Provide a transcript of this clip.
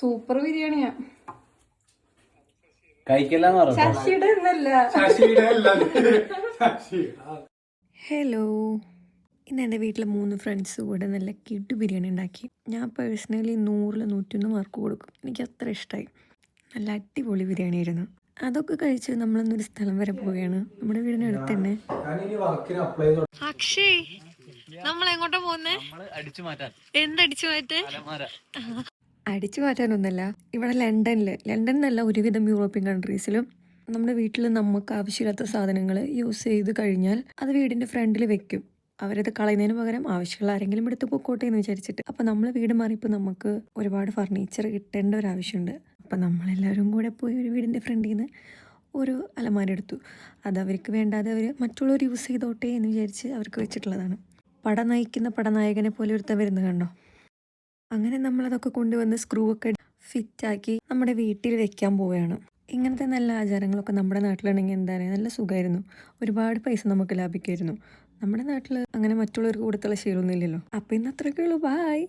Super ബിരിയാണിയാ. Hello, ഇന്ന് എൻ്റെ വീട്ടിലെ 3 ഫ്രണ്ട്സ് കൂടെ നല്ല കിഡു ബിരിയാണി ഉണ്ടാക്കി. ഞാൻ പേഴ്സണലി 100-ൽ 101 മാർക്ക് കൊടുക്കും. എനിക്ക് അത്ര ഇഷ്ടമായി. നല്ല അടിപൊളി ബിരിയാണി ആയിരുന്നു. അതൊക്കെ കഴിച്ച് നമ്മളൊന്നൊരു സ്ഥലം വരെ പോവുകയാണ്. നമ്മുടെ വീടിന് അടുത്ത് തന്നെ. അക്ഷയ്, നമ്മൾ എങ്ങോട്ടാ പോകുന്നേ? എന്തടിച്ചു മാറ്റാൻ? അടിച്ചു മാറ്റാനൊന്നല്ല, ഇവിടെ ലണ്ടനിലല്ല ഒരുവിധം യൂറോപ്യൻ കൺട്രീസിലും നമ്മുടെ വീട്ടിൽ നമുക്ക് ആവശ്യമില്ലാത്ത സാധനങ്ങൾ യൂസ് ചെയ്ത് കഴിഞ്ഞാൽ അത് വീടിൻ്റെ ഫ്രണ്ടിൽ വെക്കും. അവരത് കളയുന്നതിന് പകരം ആവശ്യമുള്ള ആരെങ്കിലും എടുത്ത് പൊക്കോട്ടെ എന്ന് വിചാരിച്ചിട്ട്. അപ്പം നമ്മൾ വീട് മാറിയപ്പോൾ നമുക്ക് ഒരുപാട് ഫർണിച്ചർ കിട്ടേണ്ട ഒരു ആവശ്യമുണ്ട്. അപ്പം നമ്മളെല്ലാവരും കൂടെ പോയി ഒരു വീടിൻ്റെ ഫ്രണ്ടിൽ നിന്ന് ഒരു അലമാര എടുത്തു. അത് അവർക്ക് വേണ്ടാതെ അവർ മറ്റുള്ളവർ യൂസ് ചെയ്തോട്ടെ എന്ന് വിചാരിച്ച് അവർക്ക് വെച്ചിട്ടുള്ളതാണ്. പട നയിക്കുന്ന പടനായകനെ പോലെ ഒരുത്തൻ വരുന്നത് കണ്ടോ? അങ്ങനെ നമ്മളതൊക്കെ കൊണ്ടുവന്ന് സ്ക്രൂ ഒക്കെ ഫിറ്റാക്കി നമ്മുടെ വീട്ടിൽ വെക്കാൻ പോവുകയാണ്. ഇങ്ങനത്തെ നല്ല ആചാരങ്ങളൊക്കെ നമ്മുടെ നാട്ടിലുണ്ടെങ്കിൽ എന്താ പറയുക, നല്ല സുഖമായിരുന്നു. ഒരുപാട് പൈസ നമുക്ക് ലാഭിക്കുമായിരുന്നു. നമ്മുടെ നാട്ടിൽ അങ്ങനെ മറ്റുള്ളവർക്ക് കൊടുത്തുള്ള ശീലമൊന്നും ഇല്ലല്ലോ. അപ്പോൾ ഇന്ന് അത്രയൊക്കെ ഉള്ളൂ. ബായ്.